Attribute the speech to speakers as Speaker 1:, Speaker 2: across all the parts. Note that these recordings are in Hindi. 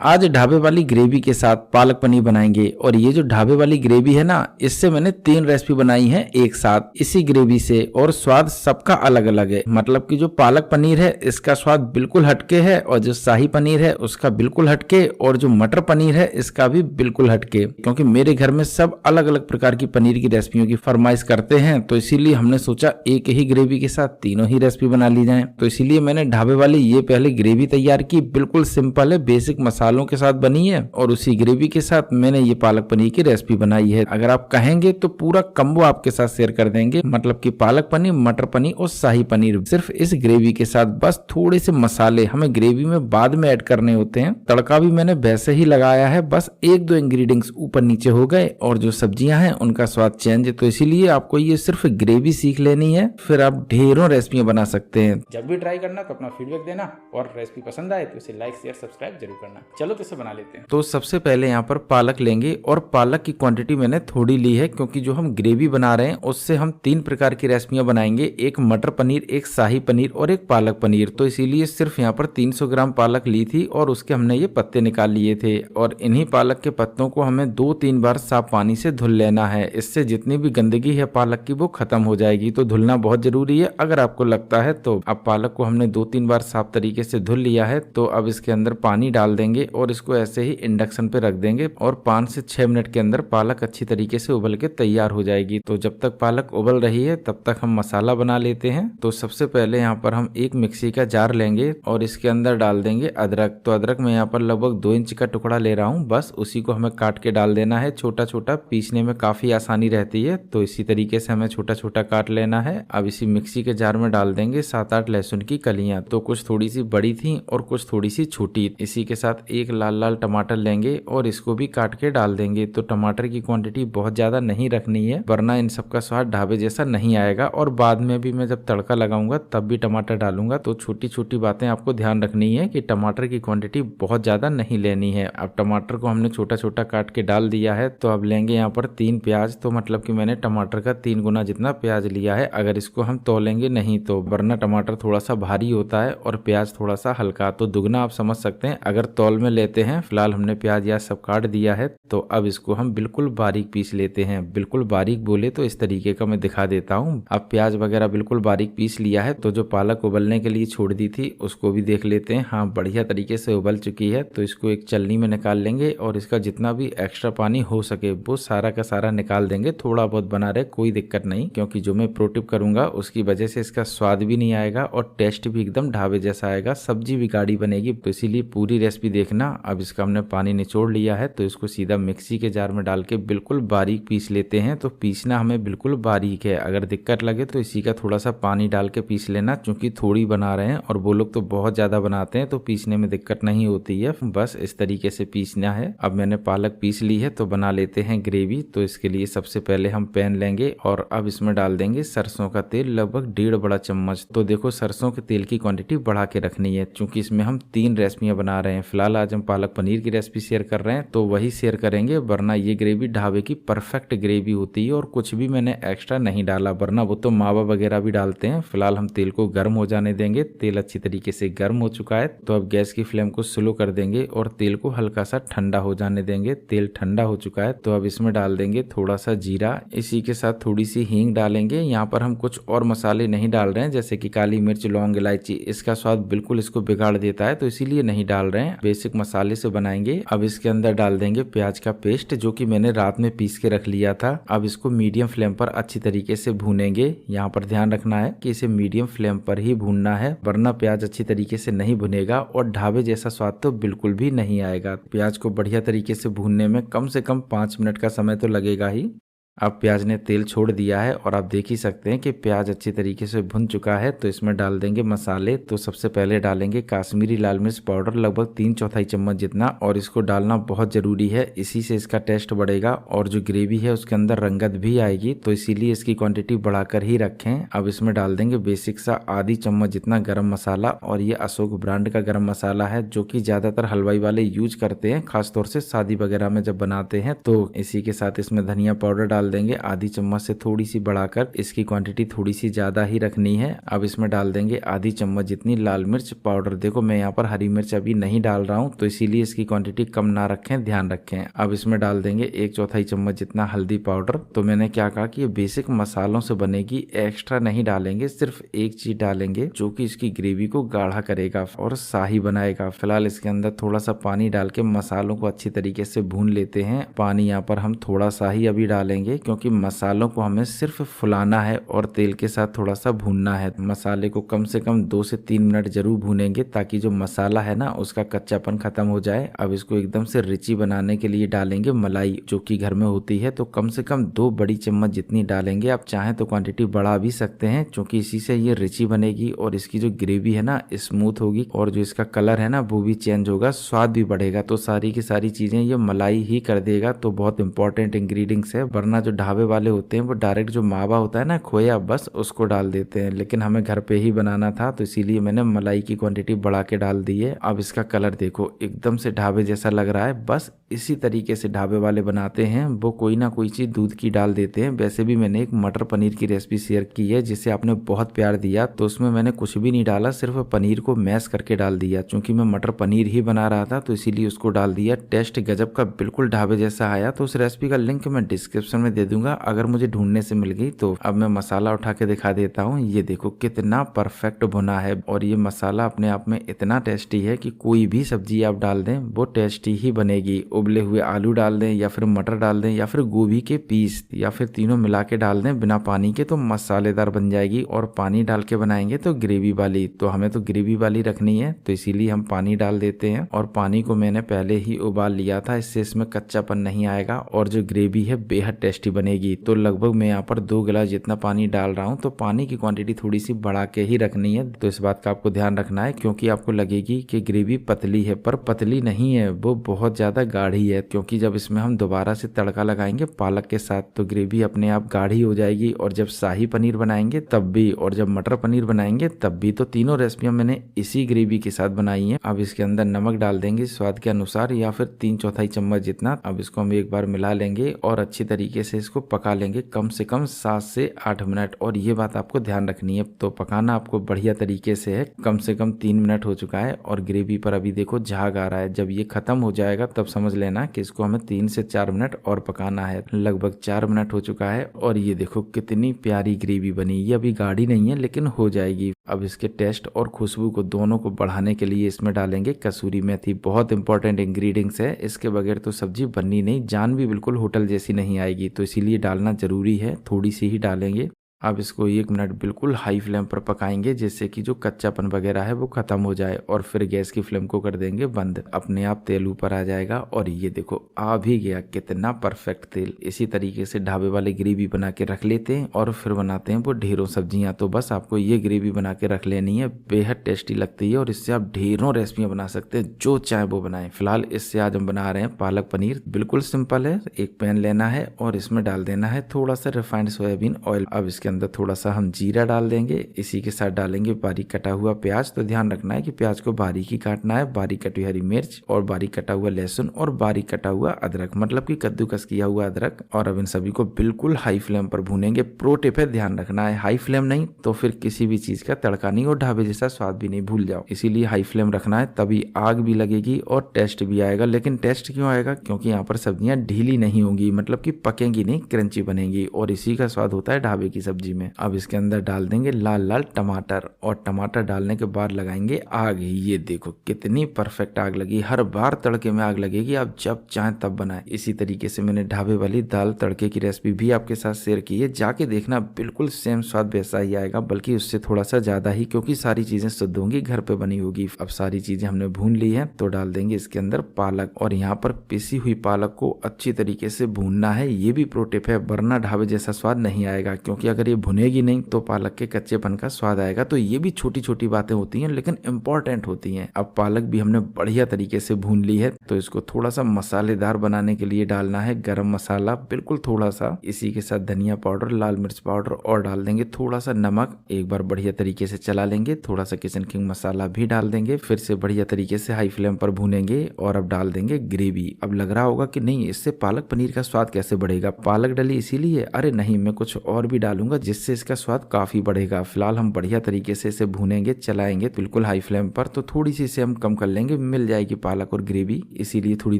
Speaker 1: आज ढाबे वाली ग्रेवी के साथ पालक पनीर बनाएंगे। और ये जो ढाबे वाली ग्रेवी है ना, इससे मैंने 3 रेसिपी बनाई है एक साथ इसी ग्रेवी से, और स्वाद सबका अलग अलग है। मतलब कि जो पालक पनीर है इसका स्वाद बिल्कुल हटके है, और जो शाही पनीर है उसका बिल्कुल हटके, और जो मटर पनीर है इसका भी बिल्कुल हटके। क्योंकि मेरे घर में सब अलग अलग प्रकार की पनीर की रेसिपियों की फरमाइश करते हैं, तो इसीलिए हमने सोचा एक ही ग्रेवी के साथ तीनों ही रेसिपी बना ली जाए। तो इसीलिए मैंने ढाबे वाली ये पहले ग्रेवी तैयार की, बिल्कुल सिंपल है, बेसिक मसालों के साथ बनी है, और उसी ग्रेवी के साथ मैंने ये पालक पनीर की रेसिपी बनाई है। अगर आप कहेंगे तो पूरा कम्बो आपके साथ शेयर कर देंगे, मतलब कि पालक पनीर, मटर पनीर और शाही पनीर सिर्फ इस ग्रेवी के साथ। बस थोड़े से मसाले हमें ग्रेवी में बाद में ऐड करने होते हैं, तड़का भी मैंने वैसे ही लगाया है, बस 1-2 इंग्रेडिएंट्स ऊपर नीचे हो गए, और जो सब्जियां हैं उनका स्वाद चेंज है। तो इसीलिए आपको ये सिर्फ ग्रेवी सीख लेनी है, फिर आप ढेरों रेसिपियां बना सकते हैं।
Speaker 2: जब भी ट्राई करना तो अपना फीडबैक देना, और रेसिपी पसंद आए तो इसे लाइक शेयर सब्सक्राइब जरूर करना। चलो तो इसे बना लेते हैं।
Speaker 1: तो सबसे पहले यहाँ पर पालक लेंगे, और पालक की क्वांटिटी मैंने थोड़ी ली है, क्योंकि जो हम ग्रेवी बना रहे हैं उससे हम 3 प्रकार की रेसिपियां बनाएंगे, एक मटर पनीर, एक शाही पनीर और एक पालक पनीर। तो इसीलिए सिर्फ यहाँ पर 300 ग्राम पालक ली थी, और उसके हमने ये पत्ते निकाल लिए थे। और इन्हीं पालक के पत्तों को हमें 2-3 बार साफ पानी से धुल लेना है, इससे जितनी भी गंदगी है पालक की वो खत्म हो जाएगी। तो धुलना बहुत जरूरी है अगर आपको लगता है तो। अब पालक को हमने 2-3 बार साफ तरीके से धुल लिया है, तो अब इसके अंदर पानी डाल देंगे और इसको ऐसे ही इंडक्शन पे रख देंगे, और 5 से 6 मिनट के अंदर पालक अच्छी तरीके से उबल के तैयार हो जाएगी। तो जब तक पालक उबल रही है तब तक हम मसाला बना लेते हैं। तो सबसे पहले यहाँ पर हम एक मिक्सी का जार लेंगे, और इसके अंदर डाल देंगे अदरक। तो अदरक मैं यहाँ पर लगभग 2 इंच का टुकड़ा ले रहा हूँ, बस उसी को हमें काट के डाल देना है। छोटा छोटा पीसने में काफी आसानी रहती है, तो इसी तरीके से हमें छोटा छोटा काट लेना है। अब इसी मिक्सी के जार में डाल देंगे 7-8 लहसुन की कलियां। तो कुछ थोड़ी सी बड़ी थी और कुछ थोड़ी सी छोटी। इसी के साथ एक लाल लाल टमाटर लेंगे और इसको भी काट के डाल देंगे। तो टमाटर की क्वांटिटी बहुत ज्यादा नहीं रखनी है, वरना इन सबका स्वाद ढाबे जैसा नहीं आएगा। और बाद में भी मैं जब तड़का लगाऊंगा तब भी टमाटर डालूंगा। तो छोटी छोटी बातें आपको ध्यान रखनी है कि टमाटर की क्वांटिटी बहुत ज्यादा नहीं लेनी है। अब टमाटर को हमने छोटा छोटा काट के डाल दिया है। तो अब लेंगे यहाँ पर 3 प्याज। तो मतलब कि मैंने टमाटर का 3 गुना जितना प्याज लिया है। अगर इसको हम तोलेंगे नहीं तो, वरना टमाटर थोड़ा सा भारी होता है और प्याज थोड़ा सा हल्का, तो दुगना आप समझ सकते हैं अगर तौल में लेते हैं। फिलहाल हमने प्याज या सब काट दिया है, तो अब इसको हम बिल्कुल बारीक पीस लेते हैं। बिल्कुल बारीक बोले तो इस तरीके का मैं दिखा देता हूँ। अब प्याज वगैरह बिल्कुल बारीक पीस लिया है। तो जो पालक उबलने के लिए छोड़ दी थी उसको भी देख लेते हैं। हाँ, बढ़िया तरीके से उबल चुकी है। तो इसको एक चलनी में निकाल लेंगे, और इसका जितना भी एक्स्ट्रा पानी हो सके वो सारा का सारा निकाल देंगे। थोड़ा बहुत बना रहे कोई दिक्कत नहीं, क्योंकि जो मैं प्रो टिप करूंगा उसकी वजह से इसका स्वाद भी नहीं आएगा और टेस्ट भी एकदम ढाबे जैसा आएगा, सब्जी भी गाढ़ी बनेगी। तो इसीलिए पूरी रेसिपी देखना। अब इसका हमने पानी निचोड़ लिया है, तो इसको सीधा मिक्सी के जार में डाल के बिल्कुल बारीक पीस लेते हैं। तो पीसना हमें बिल्कुल बारीक है, अगर दिक्कत लगे तो इसी का थोड़ा सा पानी डाल के पीस लेना, क्योंकि थोड़ी बना रहे हैं और वो लोग तो बहुत ज्यादा बनाते हैं, तो पीसने में दिक्कत नहीं होती है। बस इस तरीके से पीसना है। अब मैंने पालक पीस ली है, तो बना लेते हैं ग्रेवी। तो इसके लिए सबसे पहले हम पैन लेंगे, और अब इसमें डाल देंगे सरसों का तेल, लगभग 1.5 बड़ा चम्मच। तो देखो सरसों के तेल की क्वांटिटी बढ़ा के रखनी है, क्योंकि इसमें हम 3 रेसिपियां बना रहे हैं। फिलहाल आज हम पालक पनीर की रेसिपी शेयर कर रहे हैं, तो वही शेयर करेंगे, वरना ये ग्रेवी ढाबे की परफेक्ट ग्रेवी होती है। और कुछ भी मैंने एक्स्ट्रा नहीं डाला, वरना वो तो मावा वगैरह भी डालते हैं। फिलहाल हम तेल को गर्म हो जाने देंगे। तेल अच्छी तरीके से गर्म हो चुका है, तो अब गैस की फ्लेम को स्लो कर देंगे और तेल को हल्का सा ठंडा हो जाने देंगे। तेल ठंडा हो चुका है, तो अब इसमें डाल देंगे थोड़ा सा जीरा, इसी के साथ थोड़ी सी हींग डालेंगे। यहाँ पर हम कुछ और मसाले नहीं डाल रहे हैं, जैसे कि काली मिर्च, लौंग, इलायची। इसका स्वाद बिल्कुल इसको बिगाड़ देता है, तो इसीलिए नहीं डाल रहे हैं, बेसिक मसाले से बनाएंगे। अब इसके अंदर डाल देंगे प्याज का पेस्ट, जो कि मैंने रात में पीस के रख लिया था। अब इसको मीडियम फ्लेम पर अच्छी तरीके से भूनेंगे। यहाँ पर ध्यान रखना है कि इसे मीडियम फ्लेम पर ही भूनना है, वरना प्याज अच्छी तरीके से नहीं भुनेगा और ढाबे जैसा स्वाद तो बिल्कुल भी नहीं आएगा। प्याज को बढ़िया तरीके से भूनने में कम से कम 5 मिनट का समय तो लगेगा ही। अब प्याज ने तेल छोड़ दिया है, और आप देख ही सकते हैं कि प्याज अच्छी तरीके से भुन चुका है। तो इसमें डाल देंगे मसाले। तो सबसे पहले डालेंगे काश्मीरी लाल मिर्च पाउडर, लगभग 3/4 चम्मच जितना, और इसको डालना बहुत जरूरी है, इसी से इसका टेस्ट बढ़ेगा और जो ग्रेवी है उसके अंदर रंगत भी आएगी, तो इसीलिए इसकी क्वांटिटी बढ़ाकर ही रखें। अब इसमें डाल देंगे बेसिक सा आधी चम्मच जितना गरम मसाला, और ये अशोक ब्रांड का गरम मसाला है, जो कि ज्यादातर हलवाई वाले यूज करते हैं, खासतौर से शादी वगैरह में जब बनाते हैं। तो इसी के साथ इसमें धनिया पाउडर डाल डाल देंगे आधी चम्मच से थोड़ी सी बढ़ाकर, इसकी क्वांटिटी थोड़ी सी ज़्यादा ही रखनी है। अब इसमें डाल देंगे आधी चम्मच जितनी लाल मिर्च पाउडर। देखो मैं यहाँ पर हरी मिर्च अभी नहीं डाल रहा हूँ, तो इसीलिए इसकी क्वांटिटी कम ना रखें, ध्यान रखें। अब इसमें डाल देंगे 1/4 चम्मच जितना हल्दी पाउडर। तो मैंने क्या कहा कि ये बेसिक मसालों से बनेगी, एक्स्ट्रा नहीं डालेंगे, सिर्फ एक चीज डालेंगे जो कि इसकी ग्रेवी को गाढ़ा करेगा और शाही बनाएगा। फिलहाल इसके अंदर थोड़ा सा पानी डाल के मसालों को अच्छी तरीके से भून लेते हैं। पानी यहाँ पर हम थोड़ा सा ही अभी डालेंगे क्योंकि मसालों को हमें सिर्फ फुलाना है और तेल के साथ थोड़ा सा भूनना है। मसाले को कम से कम 2 से 3 मिनट जरूर भूनेंगे ताकि जो मसाला है ना उसका कच्चापन खत्म हो जाए। अब इसको एकदम से रिची बनाने के लिए डालेंगे मलाई, जो कि घर में होती है, तो कम से कम 2 बड़ी चम्मच जितनी डालेंगे। आप चाहें तो क्वांटिटी बढ़ा भी सकते हैं क्योंकि इसी से ये रिची बनेगी और इसकी जो ग्रेवी है ना स्मूथ होगी और जो इसका कलर है ना वो भी चेंज होगा, स्वाद भी बढ़ेगा। तो सारी की सारी चीजें ये मलाई ही कर देगा। तो बहुत इंपॉर्टेंट इंग्रेडिएंट्स है, वरना जो ढाबे वाले होते हैं वो डायरेक्ट जो मावा होता है ना खोया, बस उसको डाल देते हैं, लेकिन हमें घर पे ही बनाना था तो इसीलिए मैंने मलाई की क्वांटिटी बढ़ा के डाल दी है। अब इसका कलर देखो एकदम से ढाबे जैसा लग रहा है। बस इसी तरीके से ढाबे वाले बनाते हैं, वो कोई ना कोई चीज दूध की डाल देते हैं। वैसे भी मैंने एक मटर पनीर की रेसिपी शेयर की है जिसे आपने बहुत प्यार दिया, तो उसमें मैंने कुछ भी नहीं डाला, सिर्फ पनीर को मैश करके डाल दिया। क्योंकि मैं मटर पनीर ही बना रहा था तो इसीलिए उसको डाल दिया। टेस्ट गजब का बिल्कुल ढाबे जैसा आया। तो उस रेसिपी का लिंक मैं डिस्क्रिप्शन में दे दूंगा अगर मुझे ढूंढने से मिल गई तो। अब मैं मसाला उठा के दिखा देता हूँ। ये देखो कितना परफेक्ट भुना है और ये मसाला अपने आप में इतना टेस्टी है कि कोई भी सब्जी आप डाल दें वो टेस्टी ही बनेगी। उबले हुए आलू डाल दें या फिर मटर डाल दें या फिर गोभी के पीस या फिर तीनों मिला के डाल दें बिना पानी के, तो मसालेदार बन जाएगी। और पानी डाल के बनाएंगे तो ग्रेवी वाली, तो हमें तो ग्रेवी वाली रखनी है तो इसीलिए हम पानी डाल देते हैं। और पानी को मैंने पहले ही उबाल लिया था, इससे इसमें कच्चापन नहीं आएगा और जो ग्रेवी है बेहद टेस्टी बनेगी। तो लगभग मैं यहाँ पर 2 गिलास जितना पानी डाल रहा हूँ। तो पानी की क्वांटिटी थोड़ी सी बढ़ा के ही रखनी है, तो इस बात का आपको ध्यान रखना है क्योंकि आपको लगेगी कि ग्रेवी पतली है, पर पतली नहीं है, वो बहुत ज्यादा गाढ़ी है। क्योंकि जब इसमें हम दोबारा से तड़का लगाएंगे पालक के साथ तो ग्रेवी अपने आप गाढ़ी हो जाएगी। और जब शाही पनीर बनाएंगे तब भी और जब मटर पनीर बनाएंगे तब भी। तो तीनों रेसिपियां मैंने इसी ग्रेवी के साथ बनाई है। अब इसके अंदर नमक डाल देंगे स्वाद के अनुसार या फिर 3/4 चम्मच जितना। अब इसको हम एक बार मिला लेंगे और अच्छी तरीके से इसको पका लेंगे कम से कम 7 से 8 मिनट। और ये बात आपको ध्यान रखनी है, तो पकाना आपको बढ़िया तरीके से है। कम से कम 3 मिनट हो चुका है और ग्रेवी पर अभी देखो झाग आ रहा है। जब ये खत्म हो जाएगा तब समझ लेना कि इसको हमें 3 से 4 मिनट और पकाना है। लगभग 4 मिनट हो चुका है और ये देखो कितनी प्यारी ग्रेवी बनी। ये अभी गाढ़ी नहीं है लेकिन हो जाएगी। अब इसके टेस्ट और खुशबू को दोनों को बढ़ाने के लिए इसमें डालेंगे कसूरी मेथी। बहुत इंपॉर्टेंट इंग्रेडिएंट्स है, इसके बगैर तो सब्जी बननी नहीं, जान भी बिल्कुल होटल जैसी नहीं आएगी, तो इसीलिए डालना जरूरी है। थोड़ी सी ही डालेंगे। अब इसको 1 मिनट बिल्कुल हाई फ्लेम पर पकाएंगे जिससे कि जो कच्चापन वगैरह है वो खत्म हो जाए और फिर गैस की फ्लेम को कर देंगे बंद। अपने आप तेल ऊपर आ जाएगा और ये देखो आ भी गया, कितना परफेक्ट तेल। इसी तरीके से ढाबे वाले ग्रेवी बना के रख लेते हैं और फिर बनाते हैं वो ढेरों सब्जियां। तो बस आपको ये ग्रेवी बना के रख लेनी है, बेहद टेस्टी लगती है और इससे आप ढेरों रेसिपियां बना सकते हैं, जो चाहे वो बनाएं। फिलहाल इससे आज हम बना रहे हैं पालक पनीर। बिल्कुल सिंपल है, एक पैन लेना है और इसमें डाल देना है थोड़ा सा रिफाइंड सोयाबीन ऑयल। अब इसके अंदर थोड़ा सा हम जीरा डाल देंगे, इसी के साथ डालेंगे बारीक कटा हुआ प्याज। तो ध्यान रखना है कि प्याज को बारीक ही काटना है, बारीक कटी हरी मिर्च और बारीक कटा हुआ लहसुन और बारीक कटा हुआ अदरक, मतलब कि कद्दूकस किया हुआ अदरक। और अब इन सभी को बिल्कुल हाई फ्लेम पर भूनेंगे। प्रो टिप है, ध्यान रखना है हाई फ्लेम नहीं तो फिर किसी भी चीज का तड़का नहीं और ढाबे जैसा स्वाद भी नहीं, भूल जाओ। इसीलिए हाई फ्लेम रखना है, तभी आग भी लगेगी और टेस्ट भी आएगा। लेकिन टेस्ट क्यों आएगा? क्योंकि यहाँ पर सब्जियां ढीली नहीं होंगी, मतलब कि पकेंगी नहीं, क्रंची बनेंगी और इसी का स्वाद होता है ढाबे की सब्जी में। अब इसके अंदर डाल देंगे लाल लाल टमाटर और टमाटर डालने के बाद लगाएंगे आग। ये देखो कितनी परफेक्ट आग लगी। हर बार तड़के में आग लगेगी, आप जब चाहें तब बनाएं। इसी तरीके से मैंने ढाबे वाली दाल तड़के की रेसिपी भी आपके साथ शेयर की है, जाके देखना, बिल्कुल सेम स्वाद वैसा ही आएगा, बल्कि उससे थोड़ा सा ज्यादा ही, क्योंकि सारी चीजें शुद्ध होंगी, घर पे बनी होगी। अब सारी चीजें हमने भून ली है तो डाल देंगे इसके अंदर पालक और यहाँ पर पिसी हुई पालक को अच्छी तरीके से भूनना है। ये भी प्रो टिप है, वरना ढाबे जैसा स्वाद नहीं आएगा। क्योंकि अगर अगर ये भुनेगी नहीं तो पालक के कच्चेपन का स्वाद आएगा। तो ये भी छोटी छोटी बातें होती हैं लेकिन इम्पोर्टेंट होती हैं। अब पालक भी हमने बढ़िया तरीके से भून ली है, तो इसको थोड़ा सा मसालेदार बनाने के लिए डालना है गरम मसाला, बिल्कुल थोड़ा सा। इसी के साथ धनिया पाउडर, लाल मिर्च पाउडर और डाल देंगे थोड़ा सा नमक। एक बार बढ़िया तरीके से चला लेंगे, थोड़ा सा किचन किंग मसाला भी डाल देंगे, फिर से बढ़िया तरीके से हाई फ्लेम पर भूनेंगे और अब डाल देंगे ग्रेवी। अब लग रहा होगा कि नहीं, इससे पालक पनीर का स्वाद कैसे बढ़ेगा, पालक डली इसीलिए। अरे नहीं, मैं कुछ और भी डालूंगा जिससे इसका स्वाद काफी बढ़ेगा। फिलहाल हम बढ़िया तरीके से इसे भूनेंगे, चलाएंगे बिल्कुल हाई फ्लेम पर। तो थोड़ी सी इसे हम कम कर लेंगे, मिल जाएगी पालक और ग्रेवी, इसीलिए थोड़ी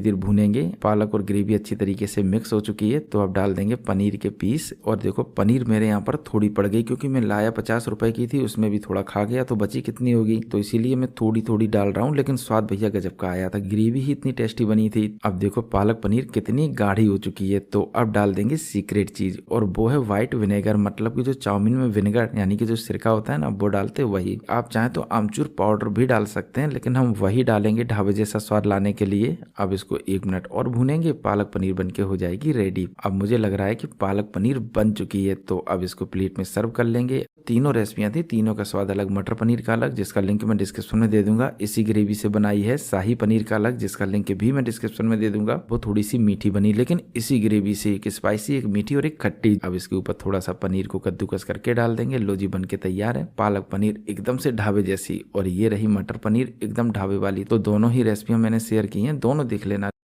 Speaker 1: देर भूनेंगे। पालक और ग्रेवी अच्छी तरीके से मिक्स हो चुकी है, तो अब डाल देंगे पनीर के पीस। और देखो पनीर मेरे यहाँ पर थोड़ी पड़ गई, क्योंकि मैं लाया 50 रुपए की थी, उसमें भी थोड़ा खा गया, तो बची कितनी होगी, तो इसीलिए मैं थोड़ी थोड़ी डाल रहा हूँ। लेकिन स्वाद भैया गजब का आया था, ग्रेवी ही इतनी टेस्टी बनी थी। अब देखो पालक पनीर कितनी गाढ़ी हो चुकी है, तो अब डाल देंगे सीक्रेट चीज, और वो है व्हाइट विनेगर। मतलब कि जो चाउमीन में विनेगर यानी कि जो सिरका होता है ना, वो डालते वही। आप चाहें तो आमचूर पाउडर भी डाल सकते हैं, लेकिन हम वही डालेंगे ढाबे जैसा स्वाद लाने के लिए। अब इसको 1 मिनट और भूनेंगे, पालक पनीर बनके हो जाएगी रेडी। अब मुझे लग रहा है कि पालक पनीर बन चुकी है, तो अब इसको प्लेट में सर्व कर लेंगे। तीनों रेसिपियां थी, तीनों का स्वाद अलग। मटर पनीर का अलग, जिसका लिंक मैं डिस्क्रिप्शन में दे दूंगा, इसी ग्रेवी से बनाई है। शाही पनीर का अलग, जिसका लिंक भी मैं डिस्क्रिप्शन में दे दूंगा, वो थोड़ी सी मीठी बनी, लेकिन इसी ग्रेवी से, एक स्पाइसी, एक मीठी और एक खट्टी। अब इसके ऊपर थोड़ा सा पनीर को कद्दूकस करके डाल देंगे। लो जी, बन के तैयार है पालक पनीर एकदम से ढाबे जैसी। और ये रही मटर पनीर एकदम ढाबे वाली। तो दोनों ही रेसिपियां मैंने शेयर की हैं, दोनों देख लेना।